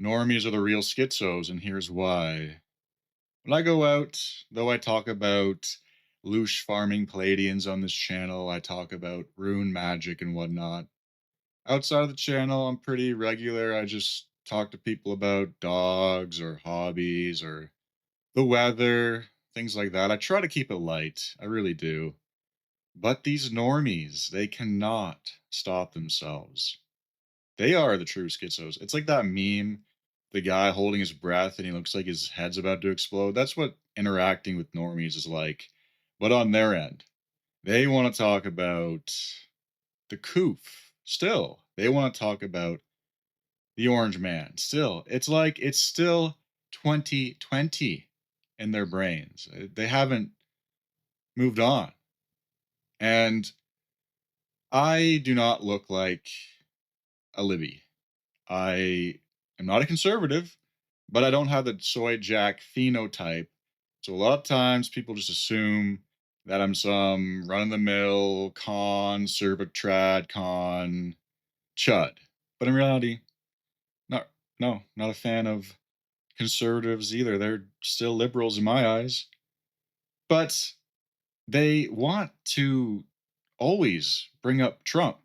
Normies are the real schizos, and here's why. When I go out, though I talk about loosh farming Palladians on this channel, I talk about rune magic and whatnot. Outside of the channel, I'm pretty regular. I just talk to people about dogs or hobbies or the weather, things like that. I try to keep it light. I really do. But these normies, they cannot stop themselves. They are the true schizos. It's like that meme, the guy holding his breath and he looks like his head's about to explode. That's what interacting with normies is like. But on their end, they want to talk about the coof still. They want to talk about the orange man still. It's like it's still 2020 in their brains. They haven't moved on. And I do not look like a Libby. I am not a conservative, but I don't have the soy jack phenotype. So a lot of times people just assume that I'm some run of the mill con, trad con chud. But in reality, not no, not a fan of conservatives either. They're still liberals in my eyes. But they want to always bring up Trump.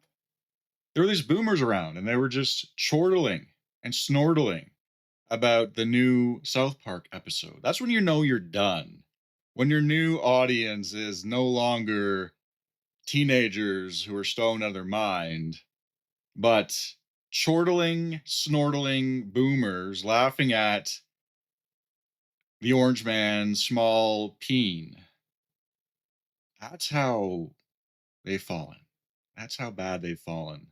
There were these boomers around and they were just chortling and snortling about the new South Park episode. That's when you know you're done. When your new audience is no longer teenagers who are stoned out of their mind, but chortling, snortling boomers laughing at the orange man, small peen. That's how they've fallen. That's how bad they've fallen,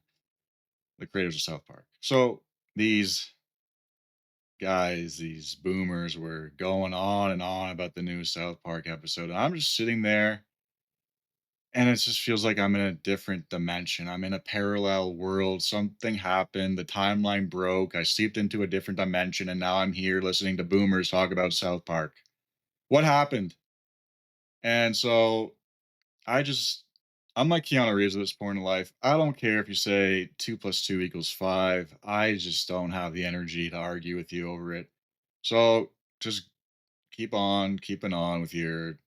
the creators of South Park. So these guys, these boomers were going on and on about the new South Park episode. And I'm just sitting there and it just feels like I'm in a different dimension. I'm in a parallel world. Something happened. The timeline broke. I seeped into a different dimension and now I'm here listening to boomers talk about South Park. What happened? And so I just, I'm like Keanu Reeves at this point in life. I don't care if you say 2 + 2 = 5. I just don't have the energy to argue with you over it. So just keep on keeping on with your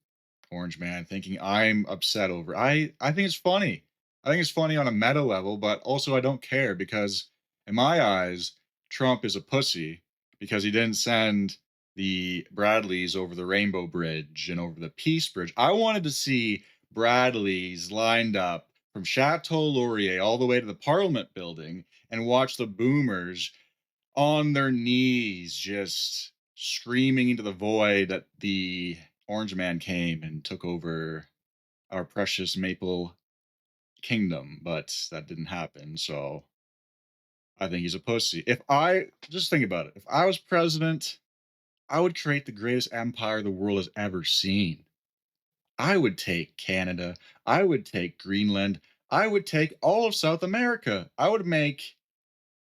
orange man thinking I'm upset over. I think it's funny. I think it's funny on a meta level, but also I don't care because in my eyes, Trump is a pussy because he didn't send the Bradleys over the Rainbow Bridge and over the Peace Bridge. I wanted to see Bradleys lined up from Chateau Laurier all the way to the Parliament building and watch the boomers on their knees just screaming into the void that the orange man came and took over our precious maple kingdom, but that didn't happen. So I think he's a pussy. If I just think about it, if I was president, I would create the greatest empire the world has ever seen. I would take Canada. I would take Greenland. I would take all of South America. I would make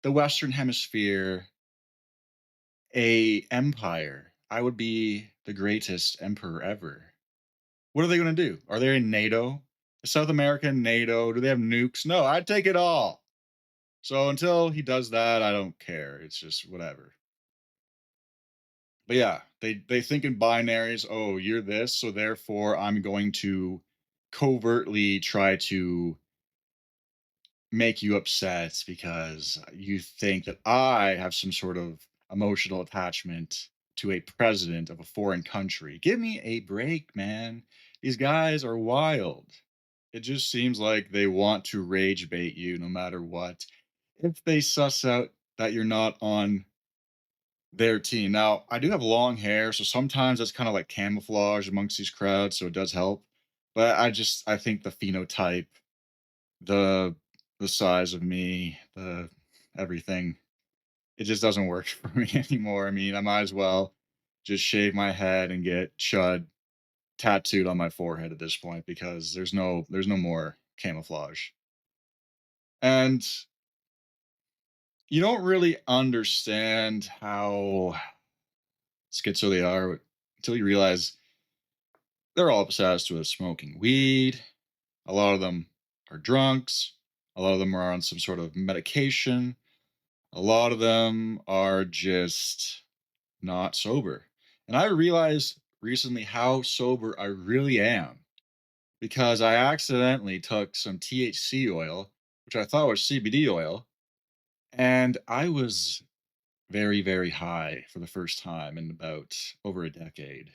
the Western Hemisphere a empire. I would be the greatest emperor ever. What are they going to do? Are they in NATO? Is South America in NATO? Do they have nukes? No, I'd take it all. So until he does that, I don't care. It's just whatever. But yeah, they think in binaries. Oh, you're this, so therefore I'm going to covertly try to make you upset because you think that I have some sort of emotional attachment to a president of a foreign country. Give me a break, man. These guys are wild. It just seems like they want to rage bait you no matter what. If they suss out that you're not on their team. Now, I do have long hair, so sometimes that's kind of like camouflage amongst these crowds, so it does help. But I think the phenotype, the the size of me, the everything, it just doesn't work for me anymore. I mean, I might as well just shave my head and get chud tattooed on my forehead at this point because there's no more camouflage. And you don't really understand how schizo they are until you realize they're all obsessed with smoking weed. A lot of them are drunks. A lot of them are on some sort of medication. A lot of them are just not sober. And I realized recently how sober I really am because I accidentally took some THC oil, which I thought was CBD oil, and I was very, very high for the first time in about over a decade.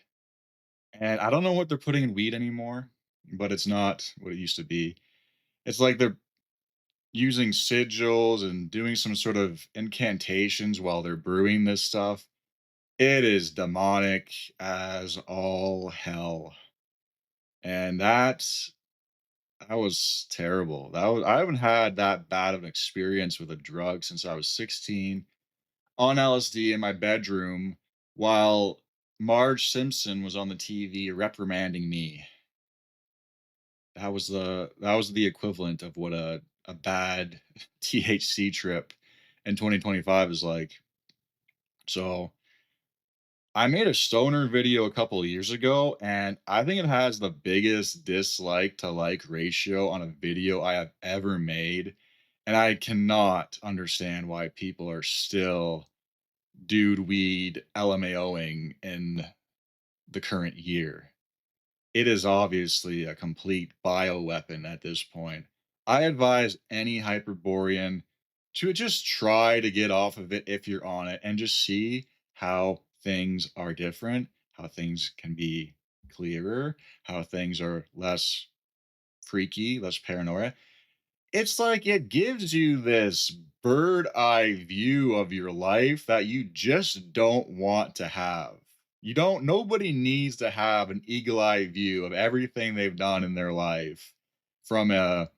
And I don't know what they're putting in weed anymore, but it's not what it used to be. It's like they're using sigils and doing some sort of incantations while they're brewing this stuff. It is demonic as all hell. And that was terrible. That was I haven't had that bad of an experience with a drug since I was 16 on LSD in my bedroom while Marge Simpson was on the TV reprimanding me. That was the equivalent of what a bad THC trip in 2025 is like. So I made a stoner video a couple of years ago, and I think it has the biggest dislike to like ratio on a video I have ever made. And I cannot understand why people are still dude weed LMAOing in the current year. It is obviously a complete bioweapon at this point. I advise any Hyperborean to just try to get off of it if you're on it and just see how things are different, how things can be clearer, how things are less freaky, less paranoia. It's like it gives you this bird eye view of your life that you just don't want to have. Nobody needs to have an eagle eye view of everything they've done in their life from a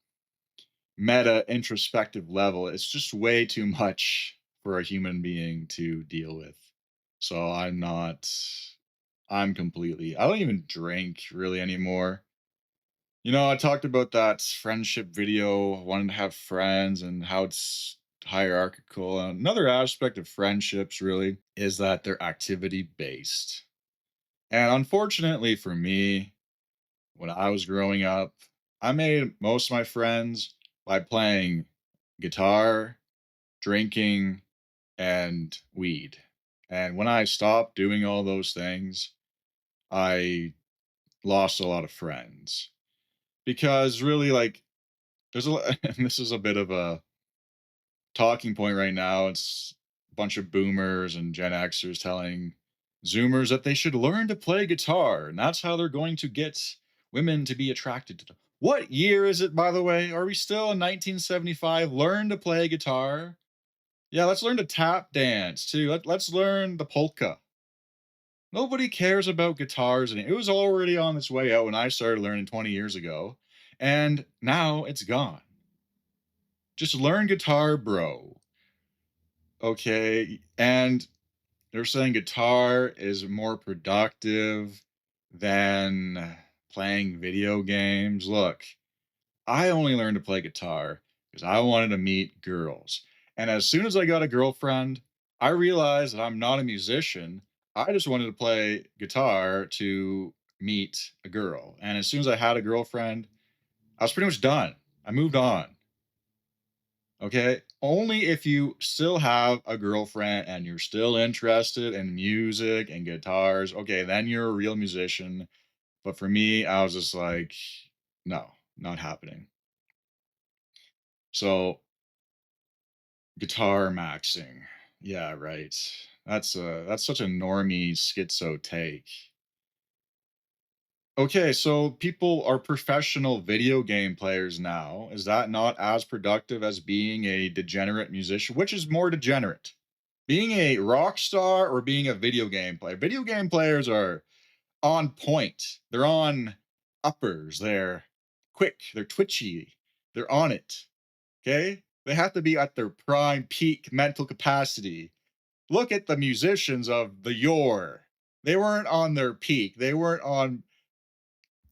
meta introspective level. It's just way too much for a human being to deal with. So I'm completely, I don't even drink really anymore. I talked about that friendship video, wanting to have friends and how it's hierarchical. Another aspect of friendships really is that they're activity based. And unfortunately for me, when I was growing up, I made most of my friends by playing guitar, drinking, and weed. And when I stopped doing all those things, I lost a lot of friends because really, like, there's and this is a bit of a talking point right now. It's a bunch of boomers and Gen Xers telling Zoomers that they should learn to play guitar, and that's how they're going to get women to be attracted to them. What year is it, by the way? Are we still in 1975? Learn to play guitar. Yeah, let's learn to tap dance too. Let's learn the polka. Nobody cares about guitars, and it was already on its way out when I started learning 20 years ago, and now it's gone. Just learn guitar, bro. Okay. And they're saying guitar is more productive than playing video games. Look, I only learned to play guitar because I wanted to meet girls. And as soon as I got a girlfriend, I realized that I'm not a musician. I just wanted to play guitar to meet a girl. And as soon as I had a girlfriend, I was pretty much done. I moved on. Okay. Only if you still have a girlfriend and you're still interested in music and guitars, okay, then you're a real musician. But for me, I was just like, no, not happening. So guitar maxing. Yeah, right. That's such a normie schizo take. Okay, so people are professional video game players now. Is that not as productive as being a degenerate musician? Which is more degenerate? Being a rock star or being a video game player? Video game players are on point. They're on uppers. They're quick. They're twitchy. They're on it. Okay? They have to be at their prime peak mental capacity. Look at the musicians of the yore. They weren't on their peak. They weren't on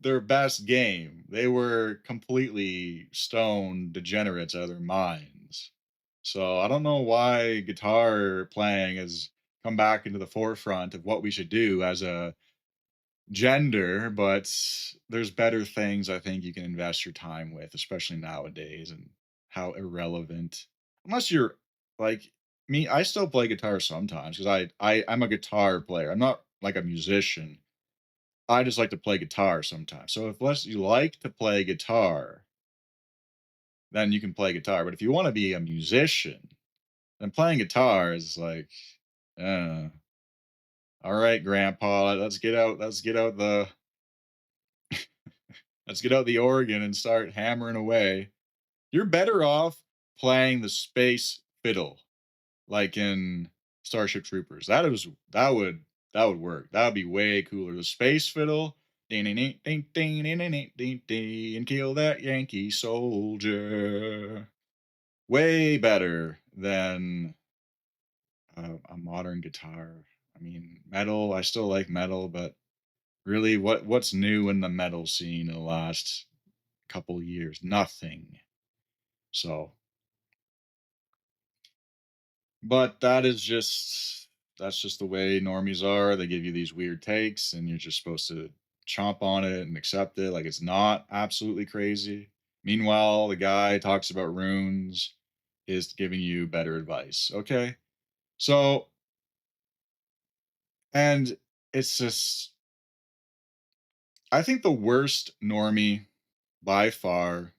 their best game. They were completely stone degenerates out of their minds. So I don't know why guitar playing has come back into the forefront of what we should do as a gender, but there's better things I think you can invest your time with, especially nowadays, and how irrelevant. Unless you're like Me, I still play guitar sometimes because I'm a guitar player. I'm not like a musician. I just like to play guitar sometimes. So if less you like to play guitar, then you can play guitar. But if you want to be a musician, then playing guitar is like, uh, all right, Grandpa, let's get out the organ and start hammering away. You're better off playing the space fiddle, like in Starship Troopers. That would work. That would be way cooler. The space fiddle, ding ding ding ding ding ding ding ding ding, and kill that Yankee soldier. Way better than a modern guitar. I mean, metal. I still like metal, but really, what's new in the metal scene in the last couple years? Nothing. So, but that's just the way normies are. They give you these weird takes, and you're just supposed to chomp on it and accept it like it's not absolutely crazy. Meanwhile, the guy talks about runes is giving you better advice. Okay. So, and it's just, I think the worst normie by far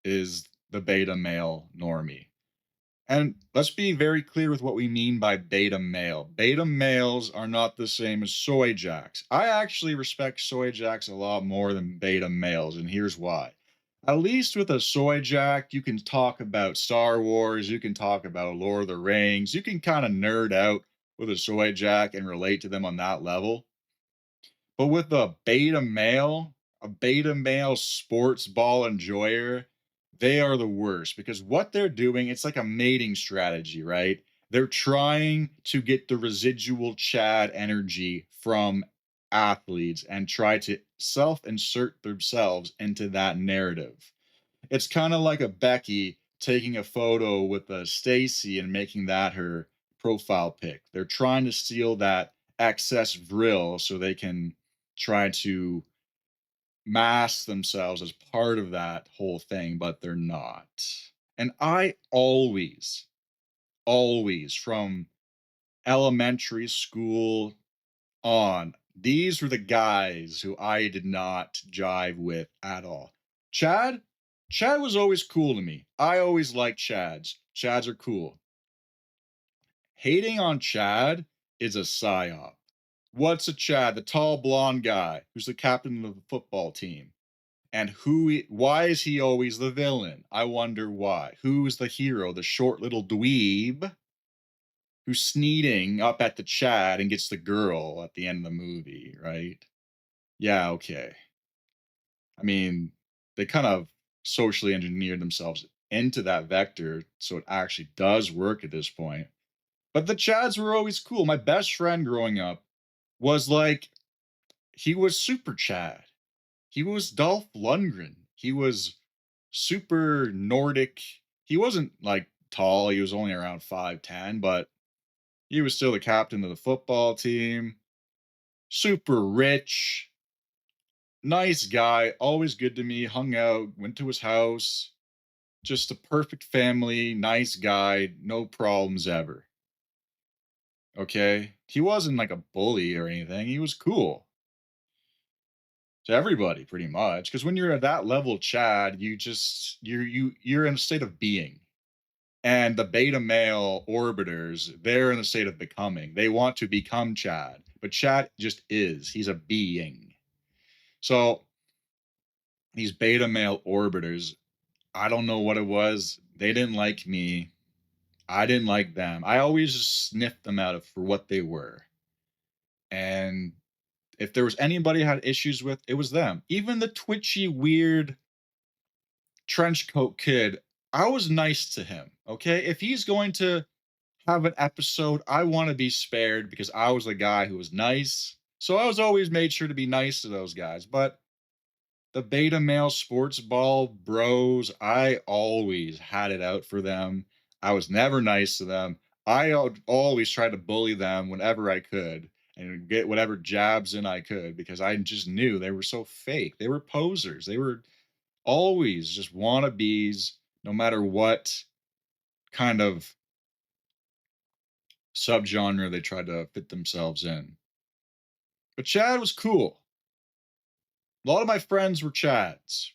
is the beta male normie. And let's be very clear with what we mean by beta male. Beta males are not the same as soy jacks. I actually respect soy jacks a lot more than beta males, and here's why. At least with a soy jack, you can talk about Star Wars, you can talk about Lord of the Rings, you can kind of nerd out with a soy jack and relate to them on that level. But with a beta male sports ball enjoyer, they are the worst because what they're doing, it's like a mating strategy, right? They're trying to get the residual Chad energy from athletes and try to self insert themselves into that narrative. It's kind of like a Becky taking a photo with a Stacy and making that her profile pic. They're trying to steal that excess vril so they can try to mask themselves as part of that whole thing, but they're not. And I always from elementary school on, these were the guys who I did not jive with at all. Chad, Chad was always cool to me. I always liked Chads. Chads are cool. Hating on Chad is a psyop. What's a Chad? The tall blonde guy who's the captain of the football team. And why is he always the villain? I wonder why. Who's the hero? The short little dweeb who's sneaking up at the Chad and gets the girl at the end of the movie, right? Yeah, okay. I mean, they kind of socially engineered themselves into that vector so it actually does work at this point. But the Chads were always cool. My best friend growing up was like, he was super Chad. He was Dolph Lundgren. He was super Nordic. He wasn't like tall. He was only around 5'10, but he was still the captain of the football team. Super rich, nice guy, always good to me. Hung out, went to his house. Just a perfect family, nice guy, no problems ever. Okay? He wasn't like a bully or anything. He was cool to everybody pretty much because when you're at that level, Chad, you're in a state of being. And the beta male orbiters, they're in a state of becoming. They want to become Chad, but Chad just is. He's a being. So these beta male orbiters, I don't know what it was. They didn't like me. I didn't like them. I always just sniffed them out for what they were. And if there was anybody I had issues with, it was them. Even the twitchy, weird trench coat kid, I was nice to him. Okay. If he's going to have an episode, I want to be spared because I was the guy who was nice. So I was always made sure to be nice to those guys. But the beta male sports ball bros, I always had it out for them. I was never nice to them. Always tried to bully them whenever I could and get whatever jabs in I could because I just knew they were so fake. They were posers. They were always just wannabes, no matter what kind of subgenre they tried to fit themselves in. But Chad was cool. A lot of my friends were Chads.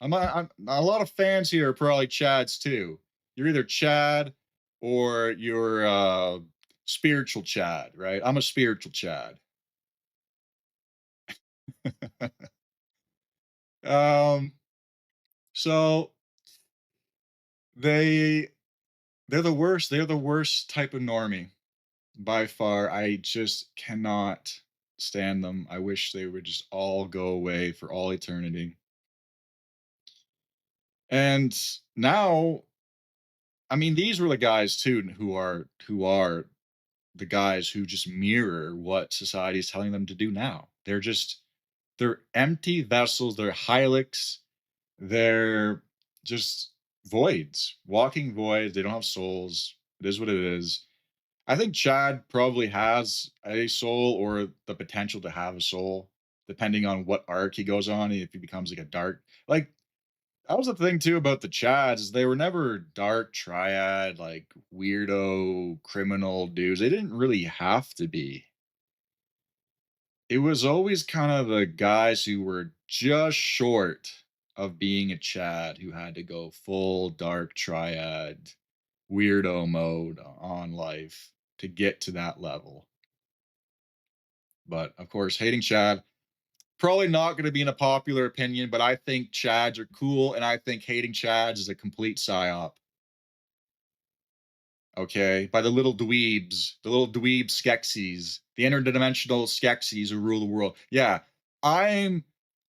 I'm a lot of fans here are probably Chads too. You're either Chad or you're spiritual Chad, right? I'm a spiritual Chad. um, so they they're the worst. They're the worst type of normie by far. I just cannot stand them. I wish they would just all go away for all eternity. And now, I mean, these were the guys too who are the guys who just mirror what society is telling them to do now. They're empty vessels, they're hylics, they're just voids, walking voids, they don't have souls. It is what it is. I think Chad probably has a soul or the potential to have a soul, depending on what arc he goes on. If he becomes like a dark, like that was the thing too about the Chads is they were never dark triad, like weirdo criminal dudes. They didn't really have to be. It was always kind of the guys who were just short of being a Chad who had to go full dark triad weirdo mode on life to get to that level. But of course, hating Chad, probably not going to be in a popular opinion, but I think Chads are cool, and I think hating Chads is a complete psyop. Okay, by the little dweeb Skeksis, the interdimensional Skeksis who rule the world. Yeah, I'm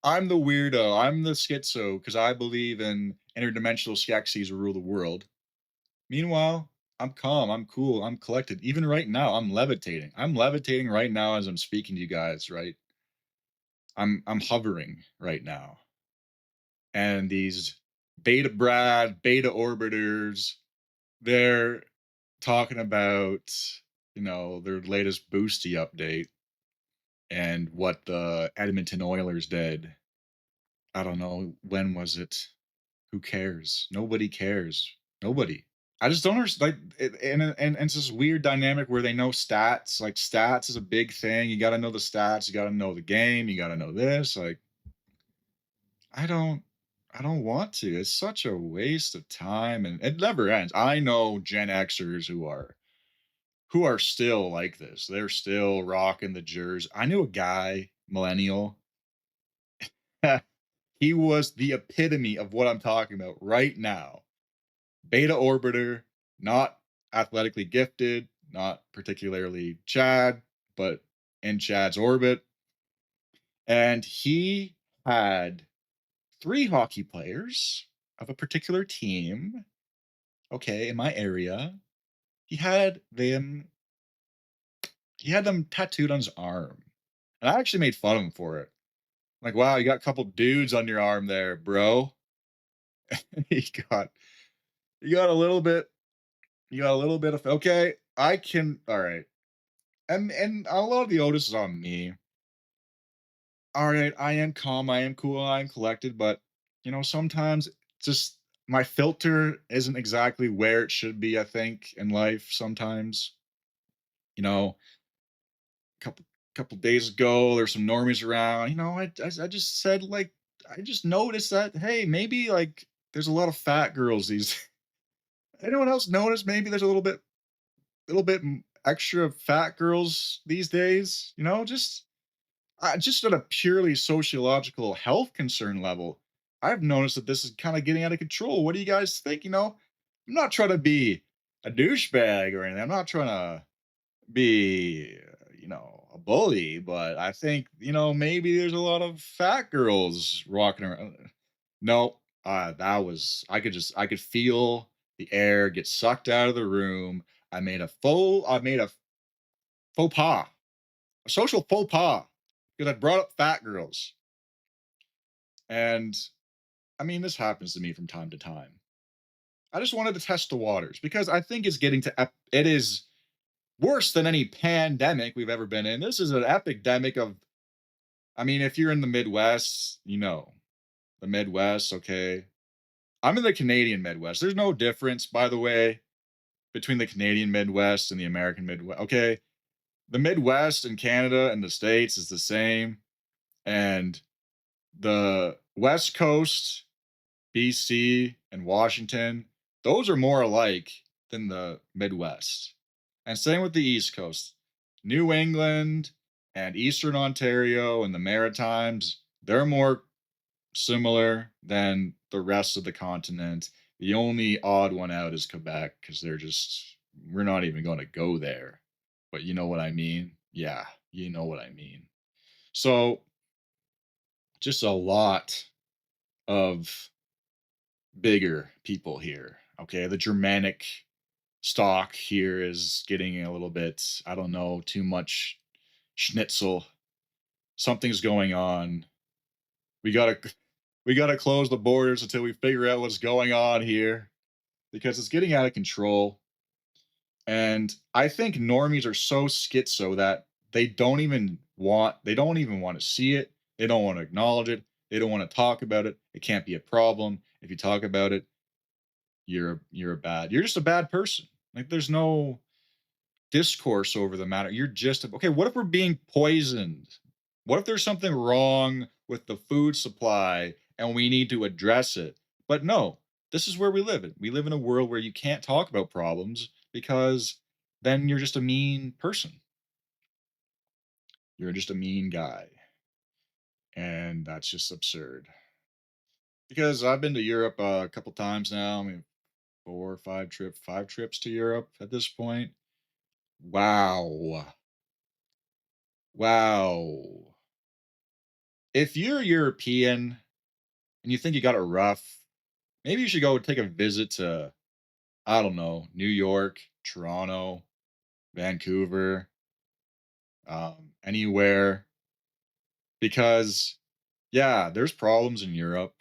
I'm the weirdo. I'm the schizo because I believe in interdimensional Skeksis who rule the world. Meanwhile, I'm calm, I'm cool, I'm collected. Even right now, I'm levitating. I'm levitating right now as I'm speaking to you guys, right? I'm hovering right now. And these beta orbiters, they're talking about, their latest boosty update and what the Edmonton Oilers did. I don't know, when was it? Who cares? Nobody cares. Nobody. I just don't understand. Like, and it's this weird dynamic where they know stats. Like stats is a big thing. You got to know the stats. You got to know the game. You got to know this. Like, I don't, I don't want to. It's such a waste of time, and it never ends. I know Gen Xers who are still like this. They're still rocking the jersey. I knew a guy, millennial. He was the epitome of what I'm talking about right now. Beta orbiter, not athletically gifted, not particularly Chad, but in Chad's orbit. And he had three hockey players of a particular team, okay, in my area. He had them he had them tattooed on his arm. And I actually made fun of him for it. Like, wow, you got a couple dudes on your arm there, bro. he got you got a little bit you got a little bit of okay, I can all right. And a lot of the onus is on me. All right, I am calm, I am cool, I am collected, but sometimes just my filter isn't exactly where it should be, I think, in life sometimes. You know, couple couple days ago, there's some normies around. I just said like I just noticed that hey, maybe like there's a lot of fat girls these anyone else notice maybe there's a extra fat girls these days, just at a purely sociological health concern level, I've noticed that this is kind of getting out of control. What do you guys think? I'm not trying to be a douchebag or anything. I'm not trying to be, a bully, but I think, maybe there's a lot of fat girls walking around. No, I could feel the air get sucked out of the room. I made a faux pas, a social faux pas, because I brought up fat girls. And I mean, this happens to me from time to time. I just wanted to test the waters because I think it's getting to, it is worse than any pandemic we've ever been in. This is an epidemic of, I mean, if you're in the Midwest, the Midwest, okay. I'm in the Canadian Midwest. There's no difference, by the way. between the Canadian Midwest and the American Midwest. Okay, the Midwest and Canada and the States is the same, and the West Coast, BC and Washington, those are more alike than the Midwest. And same with the East Coast. New England and Eastern Ontario and the Maritimes, they're more similar than the rest of the continent. The only odd one out is Quebec because we're not even going to go there. But you know what I mean? Yeah, you know what I mean. So, just a lot of bigger people here. Okay. The Germanic stock here is getting a little bit, I don't know, too much schnitzel. Something's going on. We gotta we gotta close the borders until we figure out what's going on here because it's getting out of control. And I think normies are so schizo that they don't even want to see it. They don't want to acknowledge it. They don't want to talk about it. It can't be a problem. If you talk about it, you're just a bad person. Like there's no discourse over the matter. You're just okay. What if we're being poisoned? What if there's something wrong with the food supply and we need to address it? But no, this is where we live in. We live in a world where you can't talk about problems because then you're just a mean person. You're just a mean guy. And that's just absurd. Because I've been to Europe a couple times now. I mean, five trips to Europe at this point. Wow. Wow. If you're European and you think you got it rough, maybe you should go take a visit to, I don't know, New York, Toronto, Vancouver, anywhere. Because, yeah, there's problems in Europe.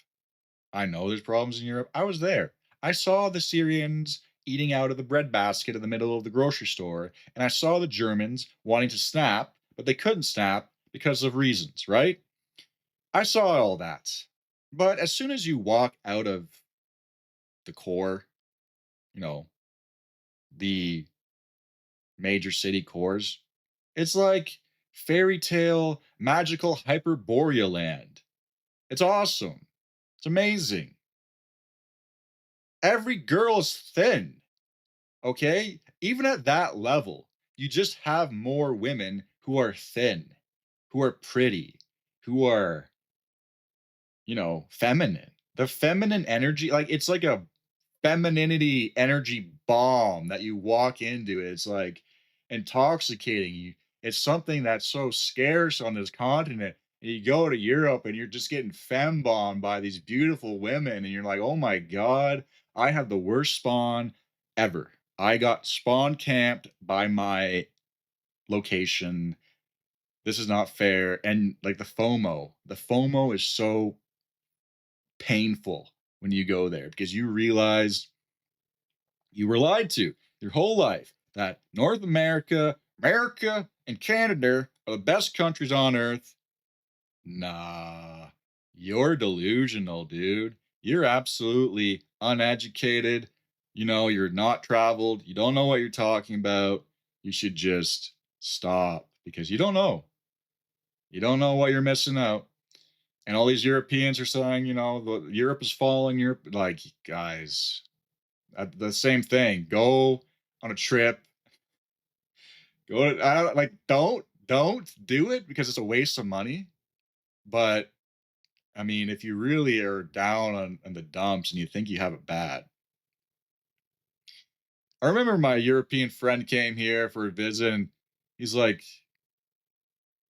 I know there's problems in Europe. I was there. I saw the Syrians eating out of the bread basket in the middle of the grocery store, and I saw the Germans wanting to snap, but they couldn't snap because of reasons, right? I saw all that. But as soon as you walk out of the core, you know, the major city cores, it's like fairy tale magical hyperborea land. It's awesome. It's amazing. Every girl is thin, okay? Even at that level, you just have more women who are thin, who are pretty, who are, feminine. The feminine energy, like it's like a femininity energy bomb that you walk into. It's like intoxicating. It's something that's so scarce on this continent. And you go to Europe and you're just getting fem bombed by these beautiful women, and you're like, oh my God, I have the worst spawn ever. I got spawn camped by my location. This is not fair. And like the FOMO is so painful when you go there because you realize you were lied to your whole life that North America, and Canada are the best countries on earth. Nah, you're delusional, dude. You're absolutely uneducated. You're not traveled. You don't know what you're talking about. You should just stop because you don't know. You don't know what you're missing out. And all these Europeans are saying, Europe is falling. Europe, like, guys, the same thing. Go on a trip. Go to, I don't, like don't do it because it's a waste of money. But I mean, if you really are down on the dumps and you think you have it bad, I remember my European friend came here for a visit, and he's like,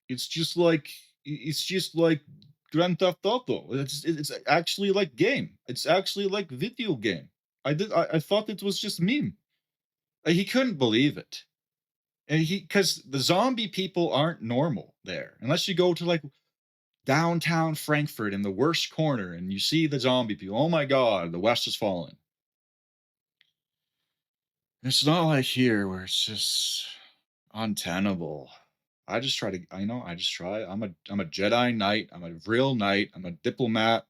"It's just like it's just like Grand Theft Auto. It's actually like game. It's actually like video game. I thought it was just meme." He couldn't believe it. And because the zombie people aren't normal there, unless you go to like downtown Frankfurt in the worst corner and you see the zombie people. Oh my God, the West is falling. It's not like here where it's just untenable. I just try to, I just try. I'm a Jedi Knight. I'm a real knight. I'm a diplomat.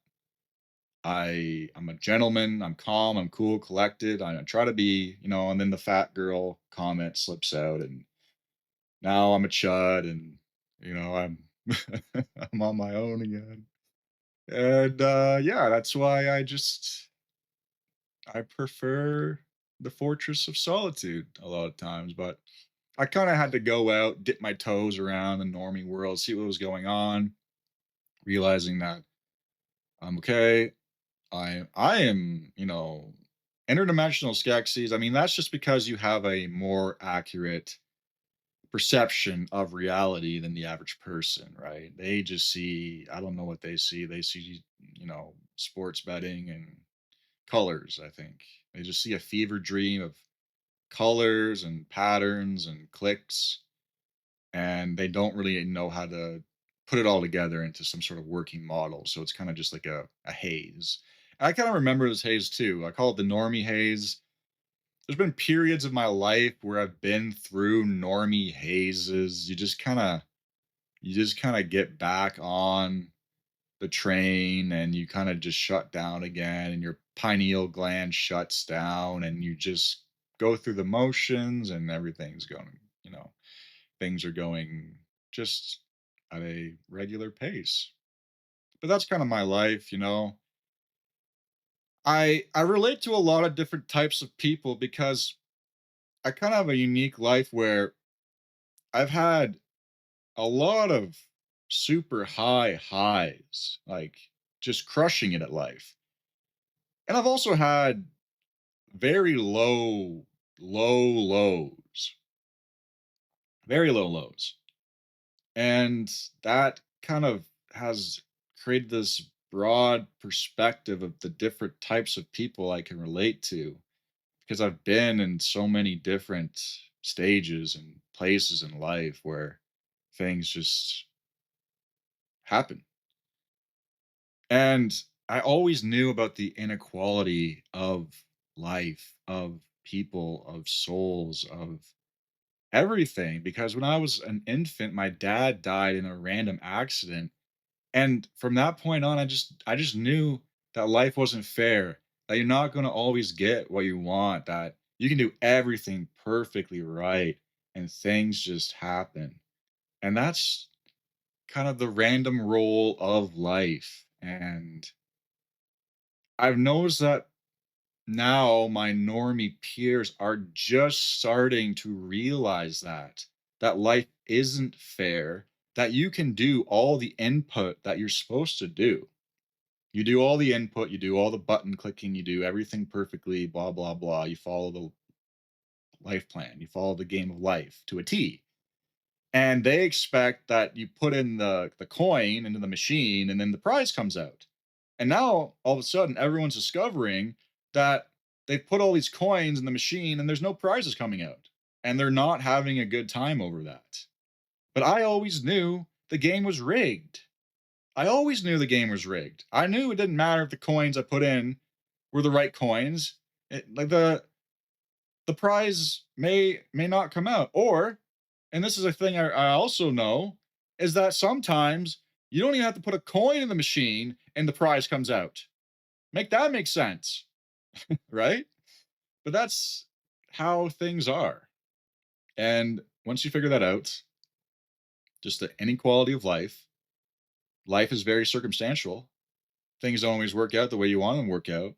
I'm a gentleman. I'm calm. I'm cool, collected. I try to be, and then the fat girl comment slips out, and now I'm a chud, and I'm I'm on my own again. And yeah, that's why I prefer the Fortress of Solitude a lot of times. But I kind of had to go out, dip my toes around the normie world, see what was going on, realizing that I'm okay. I am, interdimensional Skeksis. I mean, that's just because you have a more accurate perception of reality than the average person, right? They just see, I don't know what they see. They see, sports betting and colors, I think. They just see a fever dream of colors and patterns and clicks, and they don't really know how to put it all together into some sort of working model. So it's kind of just like a haze. I kind of remember this haze too. I call it the normie haze. There's been periods of my life where I've been through normie hazes. You just kind of get back on the train, and you kind of just shut down again, and your pineal gland shuts down, and you just go through the motions, and everything's going, things are going just at a regular pace. But that's kind of my life. I relate to a lot of different types of people because I kind of have a unique life where I've had a lot of super high highs, like just crushing it at life. And I've also had very low lows, very low lows. And that kind of has created this broad perspective of the different types of people I can relate to because I've been in so many different stages and places in life where things just happen. And I always knew about the inequality of life, of people, of souls, of everything. Because when I was an infant, my dad died in a random accident. And from that point on, I just knew that life wasn't fair, that you're not going to always get what you want, that you can do everything perfectly right and things just happen. And that's kind of the random roll of life. And I've noticed that now my normie peers are just starting to realize that life isn't fair, that you can do all the input that you're supposed to do. You do all the input, you do all the button clicking, you do everything perfectly, blah blah blah. You follow the life plan, you follow the game of life to a T. And they expect that you put in the coin into the machine and then the prize comes out. And now all of a sudden everyone's discovering that they've put all these coins in the machine and there's no prizes coming out. And they're not having a good time over that. But I always knew the game was rigged. I always knew the game was rigged. I knew it didn't matter if the coins I put in were the right coins. Like the prize may not come out. Or, and this is a thing I also know, is that sometimes you don't even have to put a coin in the machine and the prize comes out. Make that make sense, right? But that's how things are. And once you figure that out, just the inequality of life is very circumstantial. Things don't always work out the way you want them to work out.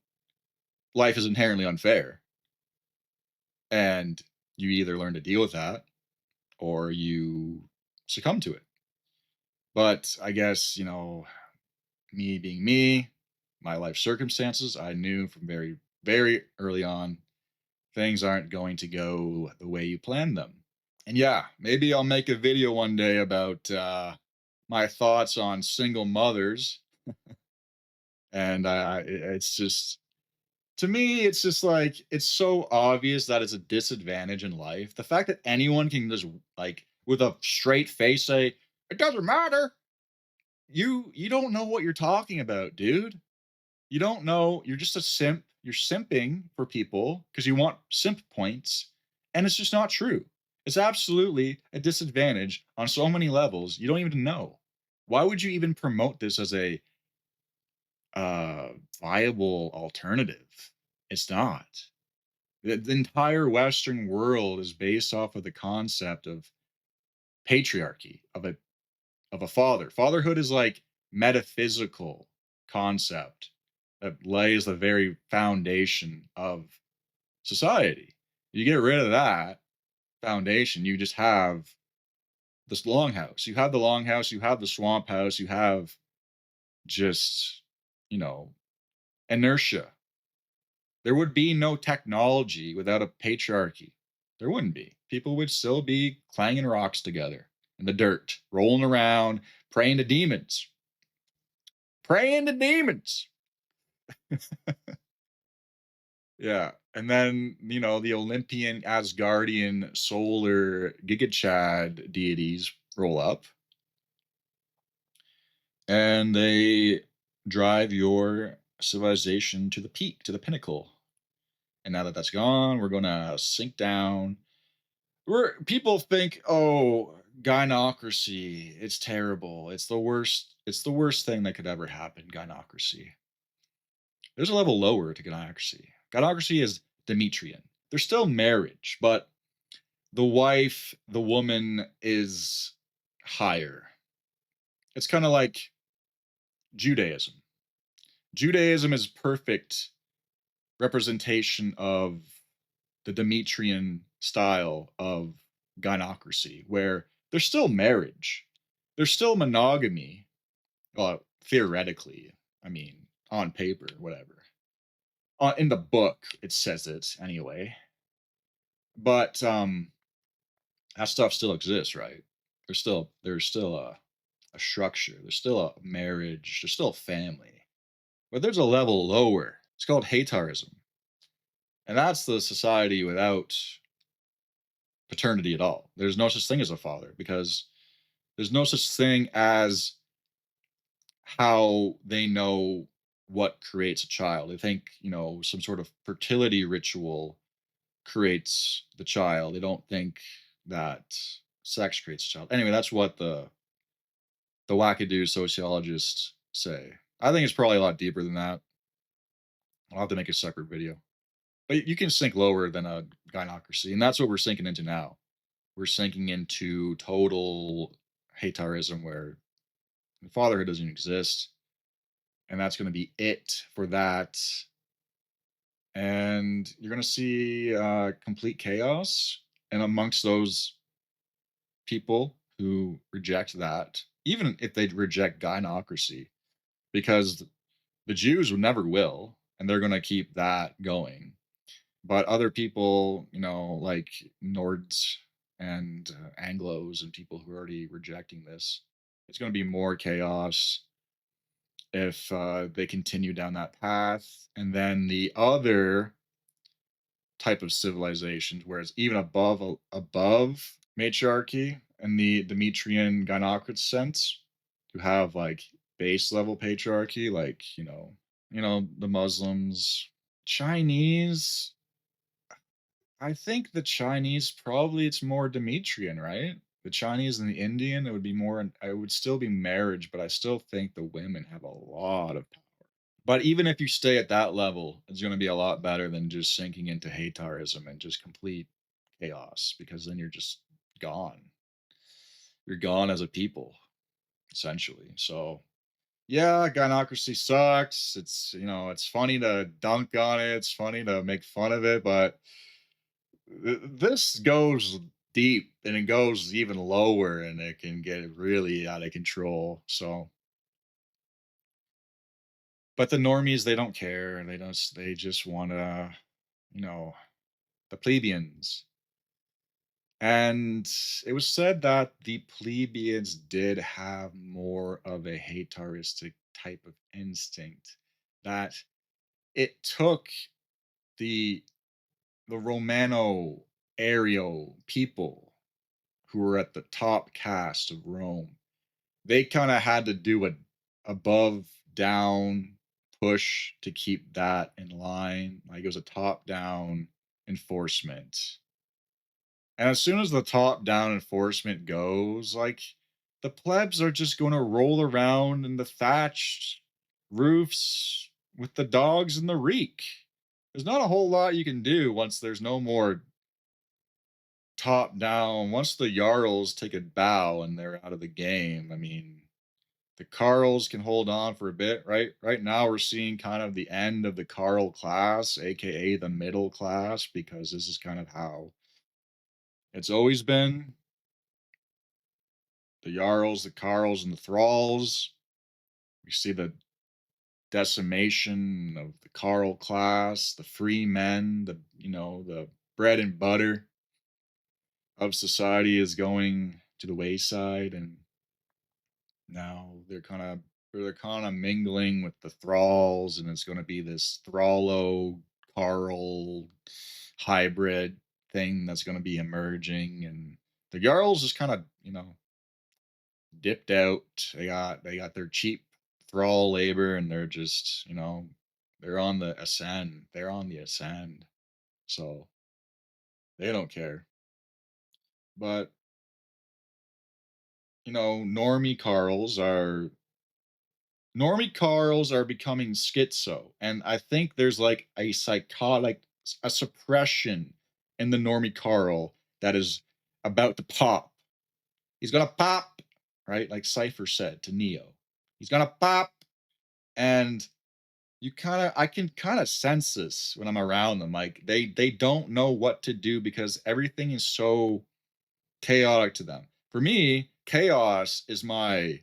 Life is inherently unfair. And you either learn to deal with that or you succumb to it. But I guess, me being me, my life circumstances, I knew from very, very early on, things aren't going to go the way you planned them. And yeah, maybe I'll make a video one day about my thoughts on single mothers. And it's just, to me, it's just like, it's so obvious that it's a disadvantage in life. The fact that anyone can just, like, with a straight face say, it doesn't matter. You don't know what you're talking about, dude. You don't know. You're just a simp. You're simping for people because you want simp points. And it's just not true. It's absolutely a disadvantage on so many levels. You don't even know. Why would you even promote this as a uh viable alternative. It's not. The entire Western world is based off of the concept of patriarchy, of a father. Fatherhood is like metaphysical concept that lays the very foundation of society. You get rid of that foundation, you just have this longhouse. You have the longhouse, you have the swamp house, you have just, you know, inertia. There would be no technology without a patriarchy. There wouldn't be. People would still be clanging rocks together in the dirt, rolling around, praying to demons. Praying to demons. Yeah. And then, the Olympian, Asgardian, solar Gigachad deities roll up and they drive your civilization to the peak, to the pinnacle. And now that that's gone, we're going to sink down. People think, oh, gynocracy, it's terrible. It's the worst. It's the worst thing that could ever happen, gynocracy. There's a level lower to gynocracy. Gynocracy is Demetrian. There's still marriage, but the wife, the woman is higher. It's kind of like Judaism. Judaism is perfect representation of the Demetrian style of gynocracy, where there's still marriage, there's still monogamy, well, theoretically, I mean, on paper, whatever. In the book, it says it anyway. But that stuff still exists, right? There's still a structure, there's still a marriage, there's still a family. But there's a level lower. It's called Haitarism. And that's the society without paternity at all. There's no such thing as a father because there's no such thing as how they know what creates a child. They think, some sort of fertility ritual creates the child. They don't think that sex creates a child. Anyway, that's what the wackadoo sociologists say. I think it's probably a lot deeper than that. I'll have to make a separate video. But you can sink lower than a gynocracy, and that's what we're sinking into now. We're sinking into total Haitarism where fatherhood doesn't exist, and that's going to be it for that. And you're going to see complete chaos. And amongst those people who reject that, even if they reject gynocracy, because the Jews would never will, and they're going to keep that going. But other people, like Nords and Anglos and people who are already rejecting this, it's going to be more chaos if they continue down that path. And then the other type of civilizations, where it's even above matriarchy and the Demetrian Gynocrates sense, who have like base level patriarchy, like the Muslims, Chinese. I think the Chinese probably it's more Demetrian, right? The Chinese and the Indian, it would be more. It would still be marriage, but I still think the women have a lot of power. But even if you stay at that level, it's going to be a lot better than just sinking into Haitarism and just complete chaos, because then you're just gone. You're gone as a people, essentially. So yeah, gynocracy sucks. It's funny to dunk on it. It's funny to make fun of it, but this goes deep and it goes even lower and it can get really out of control. So, but the normies, they don't care. They just want to, you know, the plebeians. And it was said that the plebeians did have more of a hataristic type of instinct, that it took the Romano Areo people who were at the top caste of Rome. They kind of had to do a above down push to keep that in line. Like it was a top down enforcement. And as soon as the top down enforcement goes, like the plebs are just going to roll around in the thatched roofs with the dogs and the reek. There's not a whole lot you can do once there's no more top down. Once the Jarls take a bow and they're out of the game, I mean, the Carls can hold on for a bit, right? Right now, we're seeing kind of the end of the Carl class, aka the middle class, because this is kind of how it's always been. The Jarls, the Carls, and the Thralls. We see the decimation of the Carl class, the free men, the bread and butter of society is going to the wayside, and now they're kind of mingling with the thralls, and it's going to be this thrallo Carl hybrid thing that's going to be emerging, and the Jarls just kind of dipped out. They got their cheap thrall labor, and they're just they're on the ascend. They're on the ascend, so they don't care. But normie Carls are becoming schizo, and I think there's like a psychotic, a suppression in the normie Carl that is about to pop. He's gonna pop, right? Like Cypher said to Neo, he's gonna pop, and I can kind of sense this when I'm around them. Like they don't know what to do because everything is so chaotic to them. For me, chaos is my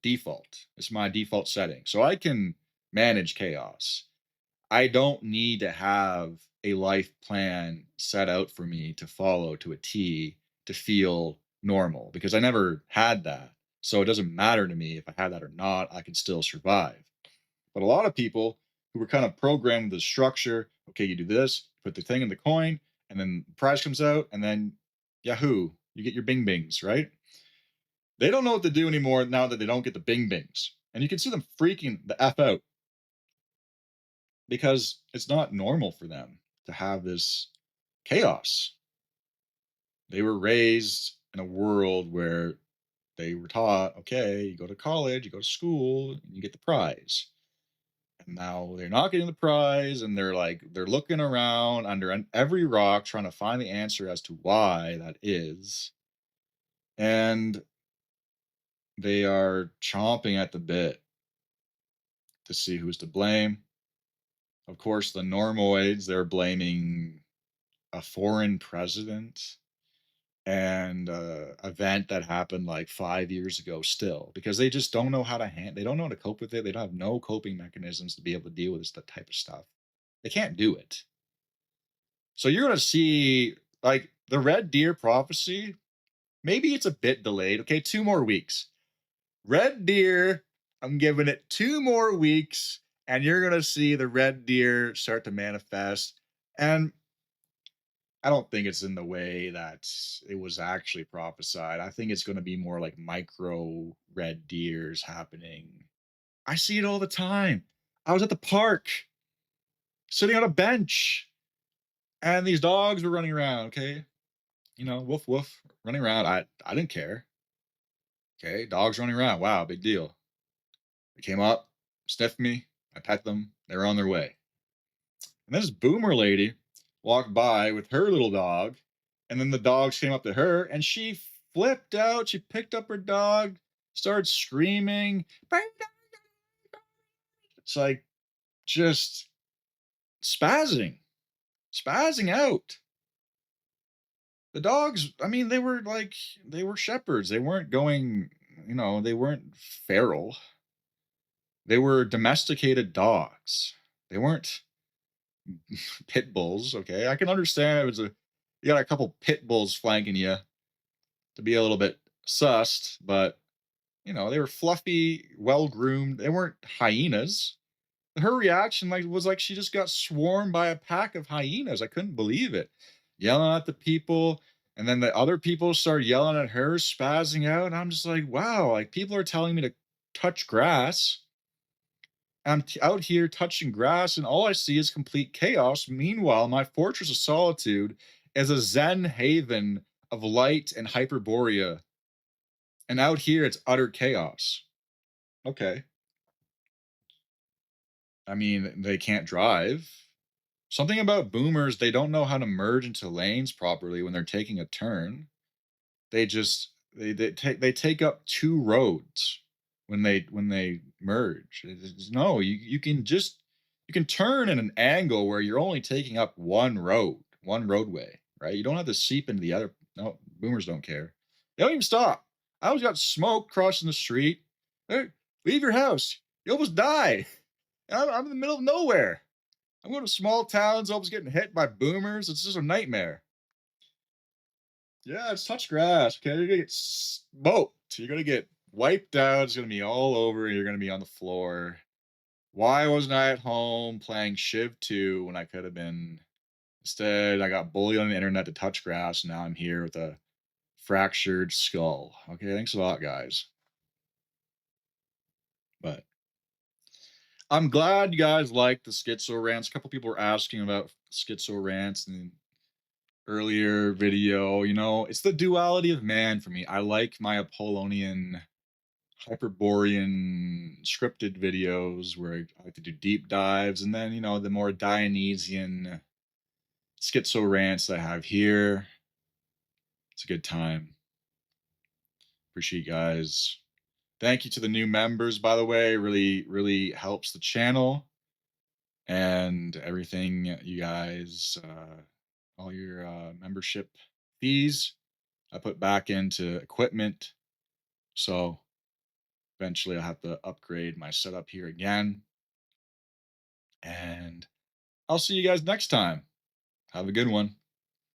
default. It's my default setting. So I can manage chaos. I don't need to have a life plan set out for me to follow to a T to feel normal because I never had that. So it doesn't matter to me if I had that or not, I can still survive. But a lot of people who were kind of programmed with the structure, okay, you do this, put the thing in the coin, and then the prize comes out, and then Yahoo, you get your bing bings, right? They don't know what to do anymore now that they don't get the bing bings. And you can see them freaking the F out because it's not normal for them to have this chaos. They were raised in a world where they were taught, okay, you go to college, you go to school, and you get the prize. And now they're not getting the prize, and they're looking around under every rock trying to find the answer as to why that is. And they are chomping at the bit to see who's to blame. Of course, the normoids, they're blaming a foreign president and event that happened like 5 years ago still because they just don't know how to they don't know how to cope with it. They don't have no coping mechanisms to be able to deal with this type of stuff. They can't do it. So you're going to see like the red deer prophecy. Maybe it's a bit delayed. Okay, 2 more weeks. Red deer, I'm giving it 2 more weeks, and you're going to see the red deer start to manifest. And I don't think it's in the way that it was actually prophesied. I think it's going to be more like micro red deers happening. I see it all the time. I was at the park sitting on a bench, and these dogs were running around. Okay, woof woof, running around. I didn't care. Okay, dogs running around. Wow, big deal. They came up, sniffed me. I pet them. They were on their way. And this boomer lady walked by with her little dog, and then the dogs came up to her, and she flipped out. She picked up her dog, started screaming. It's like just spazzing out. The dogs, I mean, they were shepherds. They weren't going, they weren't feral. They were domesticated dogs. They weren't pit bulls. Okay, I can understand it was you got a couple pit bulls flanking you to be a little bit sussed, but they were fluffy, well groomed. They weren't hyenas. Her reaction was like she just got swarmed by a pack of hyenas. I couldn't believe it, yelling at the people, and then the other people started yelling at her, spazzing out. And I'm just like, wow, like people are telling me to touch grass. I'm out here touching grass, and all I see is complete chaos. Meanwhile, my fortress of solitude is a Zen haven of light and hyperborea. And out here, it's utter chaos. Okay. I mean, they can't drive. Something about boomers, they don't know how to merge into lanes properly when they're taking a turn. They just they take up two roads when they merge. No, you can just you can turn in an angle where you're only taking up one road, one roadway, right? You don't have to seep into the other. No, boomers don't care. They don't even stop. I always got smoke crossing the street. Hey, leave your house. You almost die. I'm in the middle of nowhere. I'm going to small towns, always getting hit by boomers. It's just a nightmare. Yeah, it's touch grass. Okay, you're gonna get smoked. You're gonna get wiped out. It's gonna be all over. You're gonna be on the floor. Why wasn't I at home playing Shiv 2 when I could have been? Instead, I got bullied on the internet to touch grass. And now I'm here with a fractured skull. Okay, thanks a lot, guys. But I'm glad you guys liked the schizo rants. A couple people were asking about schizo rants and earlier video. You know, it's the duality of man for me. I like my Apollonian Hyperborean scripted videos where I like to do deep dives, and then, you know, the more Dionysian schizo rants I have here. It's a good time. Appreciate you guys. Thank you to the new members, by the way. Really, really helps the channel and everything. You guys, all your membership fees, I put back into equipment. So eventually I'll have to upgrade my setup here again. And I'll see you guys next time. Have a good one.